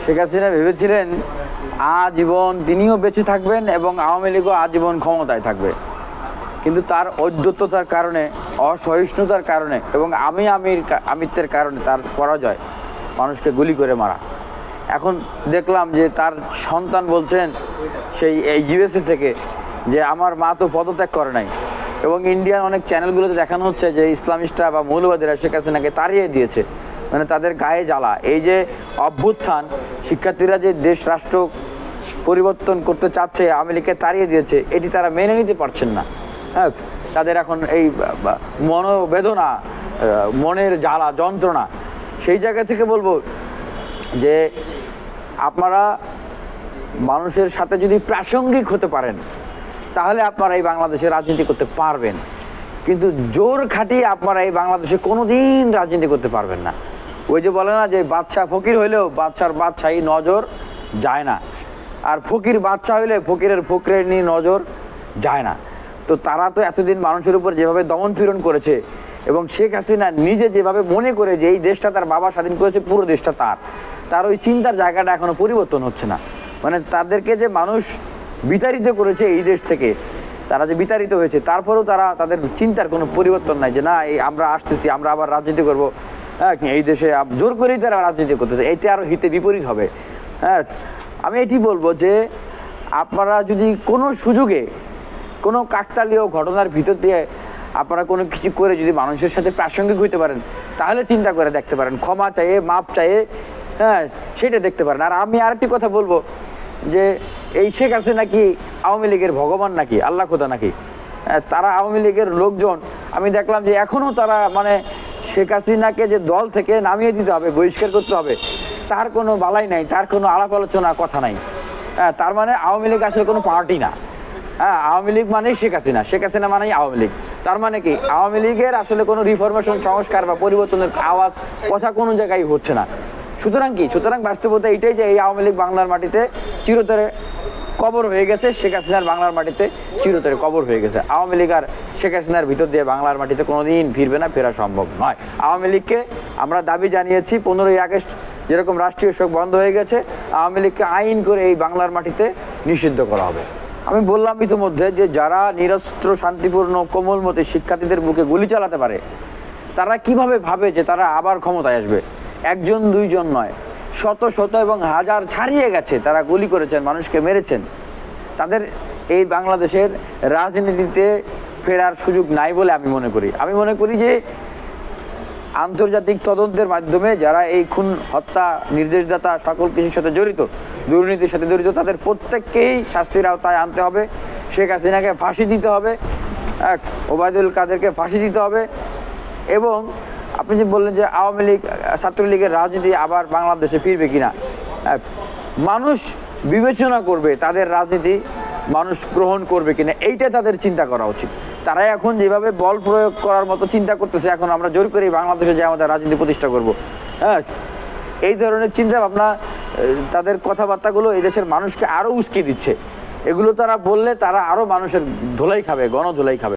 শেখ হাসিনা ভেবেছিলেন আজীবন তিনিও বেঁচে থাকবেন এবং আওয়ামী লীগও আজীবন ক্ষমতায় থাকবে, কিন্তু তার ঔদ্ধত্যতার কারণে, অসহিষ্ণুতার কারণে এবং আমিত্বের কারণে তার পরাজয়, মানুষকে গুলি করে মারা। এখন দেখলাম যে তার সন্তান বলছেন সেই ইউএসএ থেকে যে আমার মা তো পদত্যাগ করে নাই, এবং ইন্ডিয়ান অনেক চ্যানেলগুলোতে দেখানো হচ্ছে যে ইসলামিস্টরা বা মৌলবাদীরা শেখ হাসিনাকে তাড়িয়ে দিয়েছে, মানে তাদের গায়ে জ্বালা। এই যে অভ্যুত্থান, শিক্ষার্থীরা যে দেশ রাষ্ট্র পরিবর্তন করতে চাচ্ছে, আওয়ামী লীগকে তাড়িয়ে দিয়েছে, এটি তারা মেনে নিতে পারছেন না। হ্যাঁ, তাদের এখন এই মনোবেদনা, মনের জ্বালা, যন্ত্রণা। সেই জায়গা থেকে বলবো যে আপনারা মানুষের সাথে যদি প্রাসঙ্গিক হতে পারেন তাহলে আপনারা এই বাংলাদেশে রাজনীতি করতে পারবেন, কিন্তু জোর খাটিয়ে আপনারা এই বাংলাদেশে কোনোদিন রাজনীতি করতে পারবেন না। ওই যে বলে না যে বাদশাহ ফকির হইলেও বাদশাহী নজর যায় না, আর ফকির বাদশাহ হইলে ফকিরের নিয়ে নজর যায় না। তো তারা তো এতদিন মানুষের উপর যেভাবে দমন পীড়ন করেছে, এবং শেখ হাসিনা নিজে যেভাবে মনে করে যে এই দেশটা তার বাবা স্বাধীন করেছে, পুরো দেশটা তার ওই চিন্তার জায়গাটা এখনো পরিবর্তন হচ্ছে না। মানে তাদেরকে যে মানুষ বিতাড়িত করেছে এই দেশ থেকে, তারা যে বিতাড়িত হয়েছে, তারপরেও তাদের চিন্তার কোনো পরিবর্তন নাই যে না আমরা আসতেছি, আমরা আবার রাজনীতি করব। হ্যাঁ, এই দেশে জোর করেই তারা রাজনীতি করতেছে, এইটা আরও হিতে বিপরীত হবে। হ্যাঁ, আমি এটি বলবো যে আপনারা যদি কোনো সুযোগে, কোনো কাকতালীয় ঘটনার ভিতর দিয়ে আপনারা কোনো কিছু করে যদি মানুষের সাথে প্রাসঙ্গিক হইতে পারেন, তাহলে চিন্তা করে দেখতে পারেন, ক্ষমা চাইয়ে, মাপ চাইয়ে, হ্যাঁ সেটা দেখতে পারেন। আর আমি আরেকটি কথা বলবো যে এই শেখ হাসিনা কি আওয়ামী লীগের ভগবান নাকি, আল্লাহ খোদা নাকি? তারা আওয়ামী লীগের লোকজন, আমি দেখলাম যে এখনও তারা মানে শেখ হাসিনাকে যে দল থেকে নামিয়ে দিতে হবে, বহিষ্কার করতে হবে, তার কোনো বালাই নাই, তার কোনো আলাপ আলোচনা কথা নাই। তার মানে আওয়ামী লীগ আসলে কোনো পার্টি না। হ্যাঁ, আওয়ামী লীগ মানেই শেখ হাসিনা, শেখ হাসিনা মানেই আওয়ামী লীগ। তার মানে কি আওয়ামী লীগের আসলে কোনো রিফরমেশন, সংস্কার বা পরিবর্তনের আওয়াজ, কথা কোনো জায়গায় হচ্ছে না। সুতরাং বাস্তবতা এইটাই যে এই আওয়ামী লীগ বাংলার মাটিতে চিরতরে কবর হয়ে গেছে, শেখ হাসিনার বাংলার মাটিতে চিরতরে কবর হয়ে গেছে। আওয়ামী লীগ আর শেখ হাসিনার ভিতর দিয়ে বাংলার মাটিতে কোনোদিন ফিরবে না, ফেরা সম্ভব নয়। আওয়ামী লীগকে আমরা দাবি জানিয়েছি 15ই আগস্ট যেরকম রাষ্ট্রীয় শোক বন্ধ হয়ে গেছে, আওয়ামী লীগকে আইন করে এই বাংলার মাটিতে নিষিদ্ধ করা হবে। আমি বললাম ইতিমধ্যে যে যারা নিরস্ত্র, শান্তিপূর্ণ, কোমলমতি শিক্ষার্থীদের বুকে গুলি চালাতে পারে, তারা কিভাবে ভাবে যে তারা আবার ক্ষমতায় আসবে? একজন দুইজন নয়, শত শত এবং হাজার ছাড়িয়ে গেছে, তারা গুলি করেছেন, মানুষকে মেরেছেন। তাদের এই বাংলাদেশের রাজনীতিতে ফেরার সুযোগ নাই বলে আমি মনে করি যে আন্তর্জাতিক তদন্তের মাধ্যমে যারা এই খুন, হত্যা, নির্দেশদাতা, সকল কিছুর সাথে জড়িত, দুর্নীতির সাথে জড়িত, তাদের প্রত্যেককেই শাস্তির আওতায় আনতে হবে। শেখ হাসিনাকে ফাঁসি দিতে হবে, ওবায়দুল কাদেরকে ফাঁসি দিতে হবে। এবং আপনি যে বললেন যে আওয়ামী লীগ, ছাত্রলীগের রাজনীতি আবার বাংলাদেশে ফিরবে কিনা, মানুষ বিবেচনা করবে তাদের রাজনীতি মানুষ গ্রহণ করবে কিনা, এইটা তাদের চিন্তা করা উচিত। তারা এখন যেভাবে বল প্রয়োগ করার মতো চিন্তা করতেছে, এখন আমরা জোর করে বাংলাদেশে যে আমাদের রাজনীতি প্রতিষ্ঠা করব, হ্যাঁ, এই ধরনের চিন্তা ভাবনা, তাদের কথাবার্তাগুলো এই দেশের মানুষকে আরও উস্কে দিচ্ছে। এগুলো তারা বললে তারা আরও মানুষের ধোলাই খাবে, গণধোলাই খাবে।